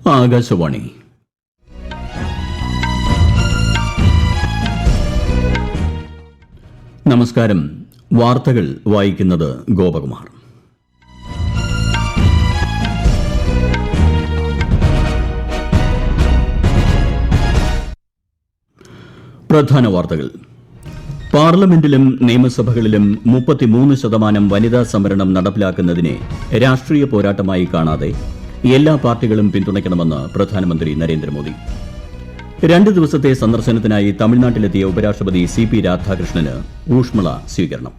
ആകാശവാണി. നമസ്കാരം. വാർത്തകൾ വായിക്കുന്നത് ഗോപകുമാർ. പ്രധാന വാർത്തകൾ. പാർലമെന്റിലും നിയമസഭകളിലും 33% വനിതാ സംവരണം നടപ്പിലാക്കുന്നതിനെ രാഷ്ട്രീയ പോരാട്ടമായി കാണാതെ എല്ലാ പാർട്ടികളും പിന്തുണയ്ക്കണമെന്ന് പ്രധാനമന്ത്രി നരേന്ദ്രമോദി. 2 ദിവസത്തെ സന്ദർശനത്തിനായി തമിഴ്നാട്ടിലെത്തിയ ഉപരാഷ്ട്രപതി CP രാധാകൃഷ്ണന് ഊഷ്മള സ്വീകരണം.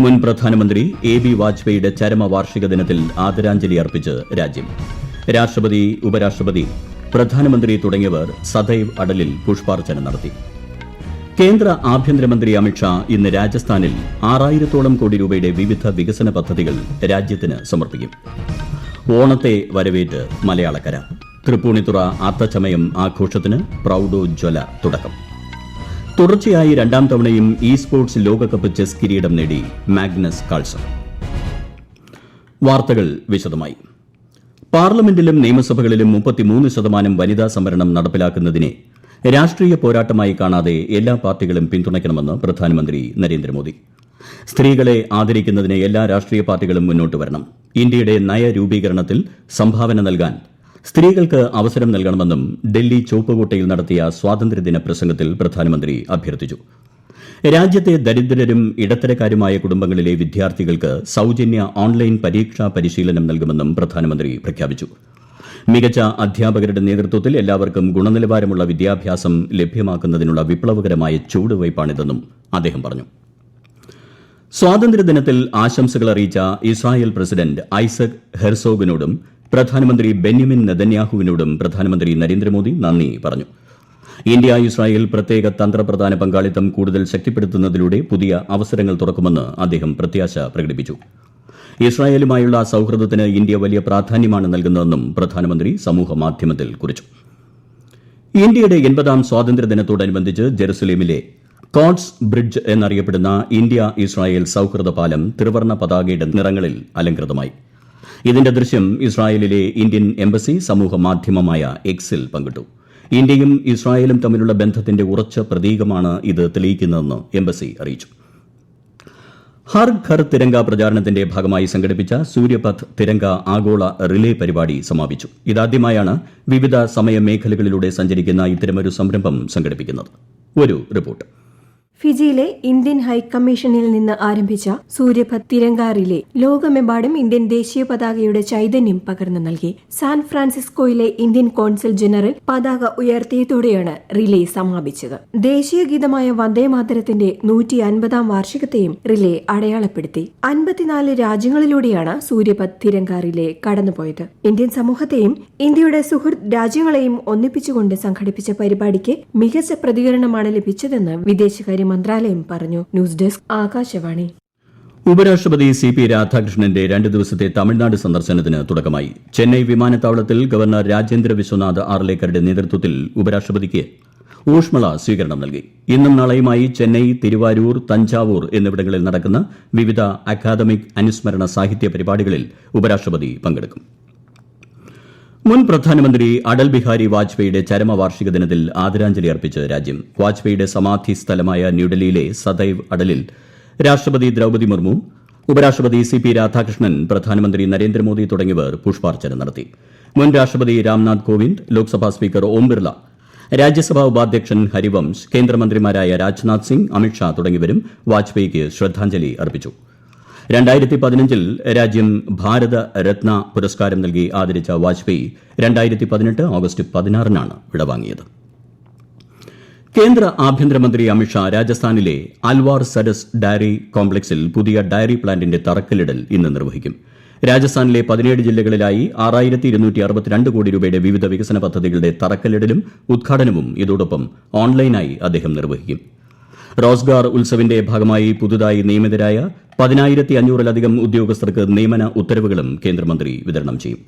മുൻ പ്രധാനമന്ത്രി AB വാജ്പേയിയുടെ ചരമവാർഷിക ദിനത്തിൽ ആദരാഞ്ജലി അർപ്പിച്ച് രാജ്യം. രാഷ്ട്രപതി, ഉപരാഷ്ട്രപതി, പ്രധാനമന്ത്രി തുടങ്ങിയവർ സദൈവ് അടലിൽ പുഷ്പാർച്ചന നടത്തി. കേന്ദ്ര ആഭ്യന്തരമന്ത്രി അമിത്ഷാ ഇന്ന് രാജസ്ഥാനിൽ 6000-ഓളം കോടി രൂപയുടെ വിവിധ വികസന പദ്ധതികൾ രാജ്യത്തിന് സമർപ്പിക്കും. ഓണത്തെ വരവേറ്റ് മലയാളക്കര. തൃപ്പൂണിത്തുറ അത്തച്ചമയം ആഘോഷത്തിന് പ്രൌഢോജ്വല തുടക്കം. തുടർച്ചയായി 2ാം തവണയും സ്പോർട്സ് ലോകകപ്പ് ചെസ് കിരീടം നേടി മാഗ്നസ് കാൾസൺ. വാർത്തകൾ വിശദമായി. പാർലമെന്റിലും നിയമസഭകളിലും 33% വനിതാ സംവരണം നടപ്പിലാക്കുന്നതിനെ രാഷ്ട്രീയ പോരാട്ടമായി കാണാതെ എല്ലാ പാർട്ടികളും പിന്തുണയ്ക്കണമെന്ന് പ്രധാനമന്ത്രി നരേന്ദ്രമോദി. സ്ത്രീകളെ ആദരിക്കുന്നതിന് എല്ലാ രാഷ്ട്രീയ പാർട്ടികളും മുന്നോട്ട് വരണം. ഇന്ത്യയുടെ നയരൂപീകരണത്തിൽ സംഭാവന നൽകാൻ സ്ത്രീകൾക്ക് അവസരം നൽകണമെന്നും ഡൽഹി ചുവപ്പുകോട്ടയിൽ നടത്തിയ സ്വാതന്ത്ര്യദിന പ്രസംഗത്തിൽ പ്രധാനമന്ത്രി അഭ്യർത്ഥിച്ചു. രാജ്യത്തെ ദരിദ്രരും ഇടത്തരക്കാരുമായ കുടുംബങ്ങളിലെ വിദ്യാർത്ഥികൾക്ക് സൌജന്യ ഓൺലൈൻ പരീക്ഷാ പരിശീലനം നൽകുമെന്നും പ്രധാനമന്ത്രി പ്രഖ്യാപിച്ചു. മികച്ച അധ്യാപകരുടെ നേതൃത്വത്തിൽ എല്ലാവർക്കും ഗുണനിലവാരമുള്ള വിദ്യാഭ്യാസം ലഭ്യമാക്കുന്നതിനുള്ള വിപ്ലവകരമായ ചുവടുവയ്പ്പാണിതെന്നും അദ്ദേഹം പറഞ്ഞു. സ്വാതന്ത്ര്യദിനത്തിൽ ആശംസകൾ അറിയിച്ച ഇസ്രായേൽ പ്രസിഡന്റ് ഐസക് ഹെർസോഗിനോടും പ്രധാനമന്ത്രി ബെന്യാമിൻ നെതന്യാഹുവിനോടും പ്രധാനമന്ത്രി നരേന്ദ്രമോദി നന്ദി പറഞ്ഞു. ഇന്ത്യ ഇസ്രായേൽ പ്രത്യേക തന്ത്രപ്രധാന പങ്കാളിത്തം കൂടുതൽ ശക്തിപ്പെടുത്തുന്നതിലൂടെ പുതിയ അവസരങ്ങൾ തുറക്കുമെന്ന് അദ്ദേഹം പ്രത്യാശ പ്രകടിപ്പിച്ചു. ഇസ്രായേലുമായുള്ള സൌഹൃദത്തിന് ഇന്ത്യ വലിയ പ്രാധാന്യമാണ് നൽകുന്നതെന്നും പ്രധാനമന്ത്രി സമൂഹമാധ്യമത്തിൽ കുറിച്ചു. ഇന്ത്യയുടെ 80ാം സ്വാതന്ത്ര്യദിനത്തോടനുബന്ധിച്ച് ജെറുസലേമിലെ കോട്സ് ബ്രിഡ്ജ് എന്നറിയപ്പെടുന്ന ഇന്ത്യ ഇസ്രായേൽ സൌഹൃദ പാലം ത്രിവർണ്ണ പതാകയുടെ നിറങ്ങളിൽ അലങ്കൃതമായി. ഇതിന്റെ ദൃശ്യം ഇസ്രായേലിലെ ഇന്ത്യൻ എംബസി സമൂഹമാധ്യമമായ എക്സിൽ പങ്കിട്ടു. ഇന്ത്യയും ഇസ്രായേലും തമ്മിലുള്ള ബന്ധത്തിന്റെ ഉറച്ച പ്രതീകമാണ് ഇത് തെളിയിക്കുന്നതെന്ന് എംബസി അറിയിച്ചു. ഹർ ഘർ തിരങ്ക പ്രചാരണത്തിന്റെ ഭാഗമായി സംഘടിപ്പിച്ച സൂര്യപഥ് തിരങ്ക ആഗോള റിലേ പരിപാടി സമാപിച്ചു. ഇതാദ്യമായാണ് വിവിധ സമയമേഖലകളിലൂടെ സഞ്ചരിക്കുന്ന ഇത്തരമൊരു സംരംഭം സംഘടിപ്പിക്കുന്നത്. ഒരു റിപ്പോർട്ട്. ഫിജിയിലെ ഇന്ത്യൻ ഹൈക്കമ്മീഷനിൽ നിന്ന് ആരംഭിച്ച സൂര്യപഥ് തിരങ്ക റിലേ ലോകമെമ്പാടും ഇന്ത്യൻ ദേശീയ പതാകയുടെ ചൈതന്യം പകർന്നു നൽകി. സാൻ ഫ്രാൻസിസ്കോയിലെ ഇന്ത്യൻ കോൺസൽ ജനറൽ പതാക ഉയർത്തിയതോടെയാണ് റിലേ സമാപിച്ചത്. ദേശീയ ഗീതമായ വന്ദേമാതരത്തിന്റെ 150ാം വാർഷികത്തെയും റിലേ അടയാളപ്പെടുത്തി. 54 രാജ്യങ്ങളിലൂടെയാണ് സൂര്യപഥ് തിരങ്ക റിലേ കടന്നുപോയത്. ഇന്ത്യൻ സമൂഹത്തെയും ഇന്ത്യയുടെ സുഹൃത്ത് രാജ്യങ്ങളെയും ഒന്നിപ്പിച്ചുകൊണ്ട് സംഘടിപ്പിച്ച പരിപാടിക്ക് മികച്ച പ്രതികരണമാണ് ലഭിച്ചതെന്ന് വിദേശകാര്യ മന്ത്രാലയം പറഞ്ഞു. News desk, Akashvani. ഉപരാഷ്ട്രപതി CP രാധാകൃഷ്ണന്റെ 2 ദിവസത്തെ തമിഴ്നാട് സന്ദർശനത്തിന് തുടക്കമായി. ചെന്നൈ വിമാനത്താവളത്തിൽ ഗവർണർ രാജേന്ദ്ര വിശ്വനാഥ് ആർലേക്കറുടെ നേതൃത്വത്തിൽ ഉപരാഷ്ട്രപതിക്ക് ഊഷ്മള സ്വീകരണം നൽകി. ഇന്നും നാളെയുമായി ചെന്നൈ, തിരുവാരൂർ, തഞ്ചാവൂർ എന്നിവിടങ്ങളിൽ നടക്കുന്ന വിവിധ അക്കാദമിക് അനുസ്മരണ സാഹിത്യ പരിപാടികളിൽ ഉപരാഷ്ട്രപതി പങ്കെടുക്കും. മുൻ പ്രധാനമന്ത്രി അടൽ ബിഹാരി വാജ്പേയിയുടെ ചരമവാർഷിക ദിനത്തിൽ ആദരാഞ്ജലി അർപ്പിച്ച് രാജ്യം. വാജ്പേയിയുടെ സമാധി സ്ഥലമായ ന്യൂഡൽഹിയിലെ സദൈവ് അടലിൽ രാഷ്ട്രപതി ദ്രൌപദി മുർമു, ഉപരാഷ്ട്രപതി CP രാധാകൃഷ്ണൻ, പ്രധാനമന്ത്രി നരേന്ദ്രമോദി തുടങ്ങിയവർ പുഷ്പാർച്ചന നടത്തി. മുൻ രാഷ്ട്രപതി രാംനാഥ് കോവിന്ദ്, ലോക്സഭാ സ്പീക്കർ ഓം ബിർള, രാജ്യസഭാ ഉപാധ്യക്ഷൻ ഹരിവംശ്, കേന്ദ്രമന്ത്രിമാരായ രാജ്നാഥ് സിംഗ്, അമിത്ഷാ തുടങ്ങിയവരും വാജ്പേയിക്ക് ശ്രദ്ധാഞ്ജലി അർപ്പിച്ചു. 2015-ൽ രാജ്യം ഭാരത രത്ന പുരസ്കാരം നൽകി ആദരിച്ച വാജ്പേയി 2018 ഓഗസ്റ്റ് 16-നാണ് വിടവാങ്ങിയത്. കേന്ദ്ര ആഭ്യന്തരമന്ത്രി അമിത്ഷാ രാജസ്ഥാനിലെ അൽവാർ സരസ് ഡയറി കോംപ്ലക്സിൽ പുതിയ ഡയറി പ്ലാന്റിന്റെ തറക്കല്ലിടൽ ഇന്ന് നിർവഹിക്കും. രാജസ്ഥാനിലെ 17 ജില്ലകളിലായി 6262 കോടി രൂപയുടെ വിവിധ വികസന പദ്ധതികളുടെ തറക്കല്ലിടലും ഉദ്ഘാടനവും ഇതോടൊപ്പം ഓൺലൈനായി അദ്ദേഹം നിർവഹിക്കും. റോസ്ഗാർ ഉത്സവിന്റെ ഭാഗമായി പുതുതായി നിയമിതരായ 10,500-ലധികം ഉദ്യോഗസ്ഥർക്ക് നിയമന ഉത്തരവുകളും കേന്ദ്രമന്ത്രി വിതരണം ചെയ്യും.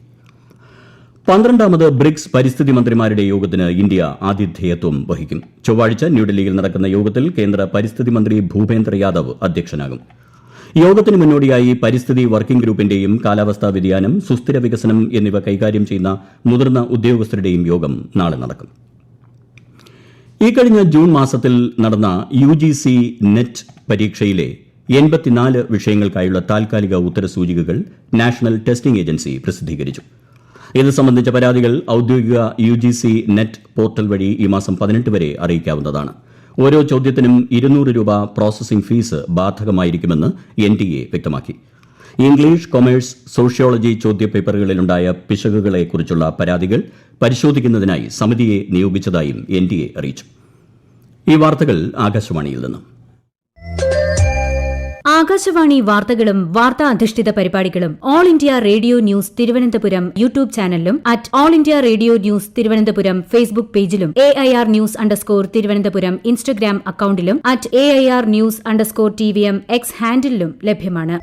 12ാമത് ബ്രിക്സ് പരിസ്ഥിതി മന്ത്രിമാരുടെ യോഗത്തിന് ഇന്ത്യ ആതിഥേയത്വം വഹിക്കും. ചൊവ്വാഴ്ച ന്യൂഡൽഹിയിൽ നടക്കുന്ന യോഗത്തിൽ കേന്ദ്ര പരിസ്ഥിതി മന്ത്രി ഭൂപേന്ദ്ര യാദവ് അധ്യക്ഷനാകും. യോഗത്തിന് മുന്നോടിയായി പരിസ്ഥിതി വർക്കിംഗ് ഗ്രൂപ്പിന്റെയും കാലാവസ്ഥാ വ്യതിയാനം, സുസ്ഥിര വികസനം എന്നിവ കൈകാര്യം ചെയ്യുന്ന മുതിർന്ന ഉദ്യോഗസ്ഥരുടെയും യോഗം നാളെ നടക്കും. ഇക്കഴിഞ്ഞ ജൂൺ മാസത്തിൽ നടന്ന UGC നെറ്റ് പരീക്ഷയിലെ 84 വിഷയങ്ങൾക്കായുള്ള താൽക്കാലിക ഉത്തരസൂചികകൾ നാഷണൽ ടെസ്റ്റിംഗ് ഏജൻസി പ്രസിദ്ധീകരിച്ചു. ഇത് സംബന്ധിച്ച പരാതികൾ ഔദ്യോഗിക UGC നെറ്റ് പോർട്ടൽ വഴി ഈ മാസം 18 വരെ അറിയിക്കാവുന്നതാണ്. ഓരോ ചോദ്യത്തിനും 200 രൂപ പ്രോസസിംഗ് ഫീസ് ബാധകമായിരിക്കുമെന്ന് NTA വ്യക്തമാക്കി. ഇംഗ്ലീഷ്, കൊമേഴ്സ്, സോഷ്യോളജി ചോദ്യപേപ്പറുകളിലുണ്ടായ പിശകുകളെക്കുറിച്ചുള്ള പരാതികൾ പരിശോധിക്കുന്നതിനായി സമിതിയെ നിയോഗിച്ചതായും NTA അറിയിച്ചു. ഈ വാർത്തകൾ ആകാശവാണിയിൽ നിന്ന്. ആകാശവാണി വാർത്തകളും വാർത്താ അധിഷ്ഠിത പരിപാടികളും All India Radio News Thiruvananthapuram YouTube ചാനലിലും All India Radio News Thiruvananthapuram Facebook പേജിലും AIR ന്യൂസ് _തിരുവനന്തപുരം ഇൻസ്റ്റഗ്രാം അക്കൌണ്ടിലും @AIR ന്യൂസ് _TVM X ഹാൻഡിലും ലഭ്യമാണ്.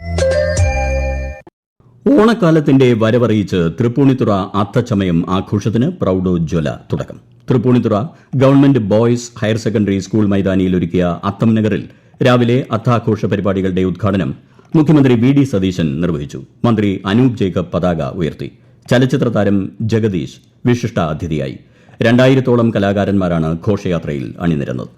ഓണക്കാലത്തിന്റെ വരവറിയിച്ച് തൃപ്പൂണിത്തുറ അത്തച്ചമയം ആഘോഷത്തിന് പ്രൌഢോജ്വല തുടക്കം. Thrippunithura government boys higher secondary school മൈതാനിയിൽ ഒരുക്കിയ അത്തം നഗറിൽ രാവിലെ അത്താഘോഷ പരിപാടികളുടെ ഉദ്ഘാടനം മുഖ്യമന്ത്രി VD സതീശൻ നിർവഹിച്ചു. മന്ത്രി അനൂപ് ജേക്കബ് പതാക ഉയർത്തി. ചലച്ചിത്ര താരം ജഗദീഷ് വിശിഷ്ട അതിഥിയായി. 2000-ഓളം കലാകാരന്മാരാണ് ഘോഷയാത്രയിൽ അണിനിരന്നത്.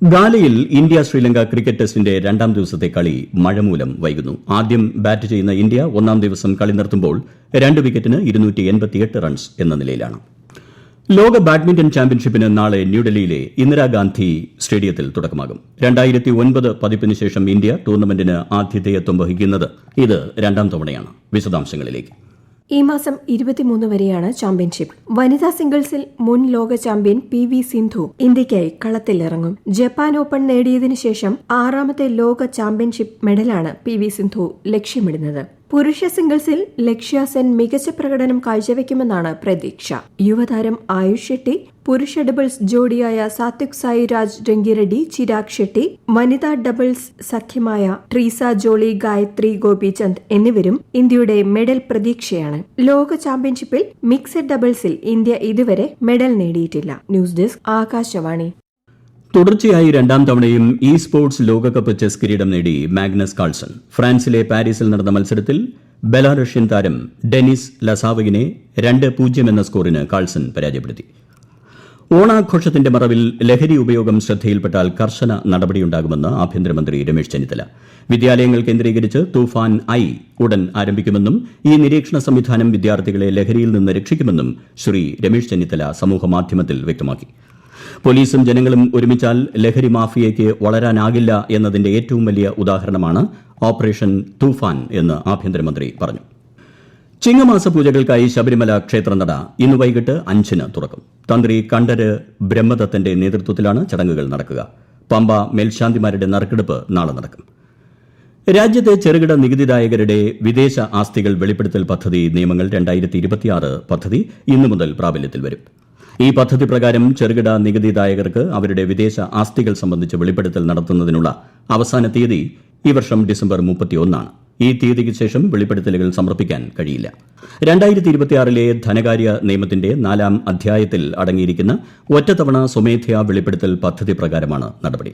ഗാലയിൽ ഇന്ത്യ ശ്രീലങ്ക ക്രിക്കറ്റ് ടെസ്റ്റിന്റെ 2ാം ദിവസത്തെ കളി മഴ മൂലം വൈകുന്നു. ആദ്യം ബാറ്റ് ചെയ്യുന്ന ഇന്ത്യ 1ാം ദിവസം കളി നിർത്തുമ്പോൾ 2 വിക്കറ്റിന് 288 റൺസ് എന്ന നിലയിലാണ്. ലോക ബാഡ്മിന്റൺ ചാമ്പ്യൻഷിപ്പിന് നാളെ ന്യൂഡൽഹിയിലെ ഇന്ദിരാഗാന്ധി സ്റ്റേഡിയത്തിൽ തുടക്കമാകും. 2009 പതിപ്പിന് ശേഷം ഇന്ത്യ ടൂർണമെന്റിന് ആതിഥേയത്വം വഹിക്കുന്നത് ഇത് 2ാം തവണയാണ്. വിശദാംശങ്ങളിലേക്ക്. ഈ മാസം 23 വരെയാണ് ചാമ്പ്യൻഷിപ്പ്. വനിതാ സിംഗിൾസിൽ മുൻ ലോക ചാമ്പ്യൻ PV സിന്ധു ഇന്ത്യയ്ക്കായി കളത്തിലിറങ്ങും. ജപ്പാൻ ഓപ്പൺ നേടിയതിനു ശേഷം 6ാമത്തെ ലോക ചാമ്പ്യൻഷിപ്പ് മെഡലാണ് PV സിന്ധു ലക്ഷ്യമിടുന്നത്. പുരുഷ സിംഗിൾസിൽ ലക്ഷ്യ സെൻ മികച്ച പ്രകടനം കാഴ്ചവെക്കുമെന്നാണ് പ്രതീക്ഷ. യുവതാരം ആയുഷ് ഷെട്ടി, പുരുഷ ഡബിൾസ് ജോഡിയായ സാത്വിക് സായിരാജ് രംഗിറെഡ്ഡി, ചിരാഗ് ഷെട്ടി, വനിതാ ഡബിൾസ് സഖ്യമായ ട്രീസ ജോളി, ഗായത്രി ഗോപിചന്ദ് എന്നിവരും ഇന്ത്യയുടെ മെഡൽ പ്രതീക്ഷയാണ്. ലോക ചാമ്പ്യൻഷിപ്പിൽ മിക്സഡ് ഡബിൾസിൽ ഇന്ത്യ ഇതുവരെ മെഡൽ നേടിയിട്ടില്ല. News desk Akashvani. തുടർച്ചയായി 2ാം തവണയും സ്പോർട്സ് ലോകകപ്പ് ചെസ് കിരീടം നേടി മാഗ്നസ് കാൾസൺ. ഫ്രാൻസിലെ പാരീസിൽ നടന്ന മത്സരത്തിൽ ബെലാറഷ്യൻ താരം ഡെനിസ് ലസാവഗിനെ 2-0 എന്ന സ്കോറിന് കാൾസൺ പരാജയപ്പെടുത്തി. ഓണാഘോഷത്തിന്റെ മറവിൽ ലഹരി ഉപയോഗം ശ്രദ്ധയിൽപ്പെട്ടാൽ കർശന നടപടിയുണ്ടാകുമെന്ന് ആഭ്യന്തരമന്ത്രി രമേശ് ചെന്നിത്തല. വിദ്യാലയങ്ങൾ കേന്ദ്രീകരിച്ച് തൂഫാൻ ഐ ഉടൻ ആരംഭിക്കുമെന്നും ഈ നിരീക്ഷണ സംവിധാനം വിദ്യാർത്ഥികളെ ലഹരിയിൽ നിന്ന് രക്ഷിക്കുമെന്നും ശ്രീ രമേശ് ചെന്നിത്തല സമൂഹമാധ്യമത്തിൽ വ്യക്തമാക്കി. പോലീസും ജനങ്ങളും ഒരുമിച്ചാൽ ലഹരി മാഫിയയ്ക്ക് വളരാനാകില്ല എന്നതിന്റെ ഏറ്റവും വലിയ ഉദാഹരണമാണ് ഓപ്പറേഷൻ തൂഫാൻ എന്ന് ആഭ്യന്തരമന്ത്രി പറഞ്ഞു. ചിങ്ങമാസ പൂജകൾക്കായി ശബരിമല ക്ഷേത്രനട ഇന്ന് വൈകിട്ട് 5-ന് തുറക്കും. തന്ത്രി കണ്ഠര് ബ്രഹ്മദത്തന്റെ നേതൃത്വത്തിലാണ് ചടങ്ങുകൾ നടക്കുക. പമ്പ മേൽശാന്തിമാരുടെ നറുക്കെടുപ്പ് നാളെ നടക്കും. രാജ്യത്തെ ചെറുകിട നികുതിദായകരുടെ വിദേശ ആസ്തികൾ വെളിപ്പെടുത്തൽ പദ്ധതി നിയമങ്ങൾ 2026 പദ്ധതി ഇന്നു മുതൽ പ്രാബല്യത്തിൽ വരും. ഈ പദ്ധതി പ്രകാരം ചെറുകിട നികുതിദായകർക്ക് അവരുടെ വിദേശ ആസ്തികൾ സംബന്ധിച്ച് വെളിപ്പെടുത്തൽ നടത്തുന്നതിനുള്ള അവസാന തീയതി ഈ വർഷം ഡിസംബർ 31 ഈ തീയതിക്ക് ശേഷം വെളിപ്പെടുത്തലുകൾ സമർപ്പിക്കാൻ കഴിയില്ല. 2026 ധനകാര്യ നിയമത്തിന്റെ 4ാം അധ്യായത്തിൽ അടങ്ങിയിരിക്കുന്ന ഒറ്റത്തവണ സ്വമേധയാ വെളിപ്പെടുത്തൽ പദ്ധതി പ്രകാരമാണ് നടപടി.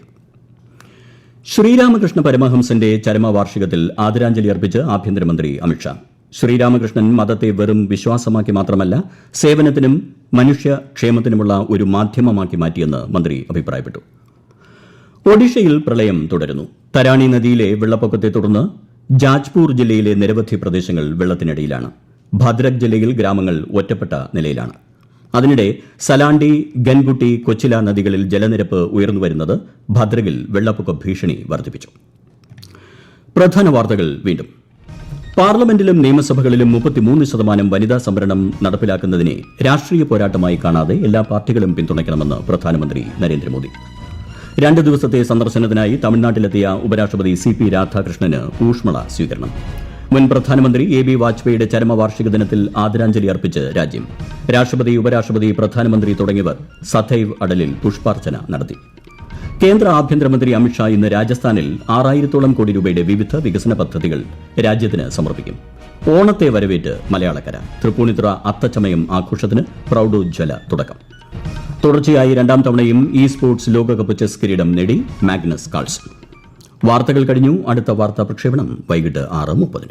ശ്രീരാമകൃഷ്ണ പരമഹംസന്റെ ചരമവാർഷികത്തിൽ ആദരാഞ്ജലി അർപ്പിച്ച് ആഭ്യന്തരമന്ത്രി അമിത്ഷാ. ശ്രീരാമകൃഷ്ണൻ മതത്തെ വെറും വിശ്വാസമാക്കി മാത്രമല്ല, സേവനത്തിനും മനുഷ്യക്ഷേമത്തിനുമുള്ള ഒരു മാധ്യമമാക്കി മാറ്റിയെന്ന് മന്ത്രി അഭിപ്രായപ്പെട്ടു. ഒഡീഷയിൽ പ്രളയം തുടരുന്നു. തരാണി നദിയിലെ വെള്ളപ്പൊക്കത്തെ തുടർന്ന് ജാജ്പൂർ ജില്ലയിലെ നിരവധി പ്രദേശങ്ങൾ വെള്ളത്തിനടിയിലാണ്. ഭദ്രക് ജില്ലയിൽ ഗ്രാമങ്ങൾ ഒറ്റപ്പെട്ട നിലയിലാണ്. അതിനിടെ സലാണ്ടി, ഗൻഗുട്ടി, കൊച്ചില നദികളിൽ ജലനിരപ്പ് ഉയർന്നുവരുന്നത് ഭദ്രകിൽ വെള്ളപ്പൊക്ക ഭീഷണി വർദ്ധിപ്പിച്ചു. പ്രധാന വാർത്തകൾ വീണ്ടും. പാർലമെന്റിലും നിയമസഭകളിലും 33% വനിതാ സംവരണം നടപ്പിലാക്കുന്നതിനെ രാഷ്ട്രീയ പോരാട്ടമായി കാണാതെ എല്ലാ പാർട്ടികളും പിന്തുണയ്ക്കണമെന്ന് പ്രധാനമന്ത്രി നരേന്ദ്രമോദി. 2 ദിവസത്തെ സന്ദർശനത്തിനായി തമിഴ്നാട്ടിലെത്തിയ ഉപരാഷ്ട്രപതി CP രാധാകൃഷ്ണന് ഊഷ്മള സ്വീകരണം. മുൻ പ്രധാനമന്ത്രി AB വാജ്പേയിയുടെ ചരമവാർഷിക ദിനത്തിൽ ആദരാഞ്ജലി അർപ്പിച്ച് രാജ്യം. രാഷ്ട്രപതി, ഉപരാഷ്ട്രപതി, പ്രധാനമന്ത്രി തുടങ്ങിയവർ സദൈവ് അടലിൽ പുഷ്പാർച്ചന നടത്തി. കേന്ദ്ര ആഭ്യന്തരമന്ത്രി അമിത്ഷാ ഇന്ന് രാജസ്ഥാനിൽ 6000-ഓളം കോടി രൂപയുടെ വിവിധ വികസന പദ്ധതികൾ രാജ്യത്തിന് സമർപ്പിക്കും. ഓണത്തെ വരവേറ്റ് മലയാളക്കര. തൃപ്പൂണിത്തുറ അത്തച്ചമയം ആഘോഷത്തിന് പ്രൌഢോജ്വല തുടക്കം. തുടർച്ചയായി 2ാം തവണയും സ്പോർട്സ് ലോകകപ്പ് ചെസ് കിരീടം നേടി മാഗ്നസ് കാൾസൺ. വാർത്തകൾ കഴിഞ്ഞു. അടുത്ത വാർത്താ പ്രക്ഷേപണം വൈകിട്ട് 6:30.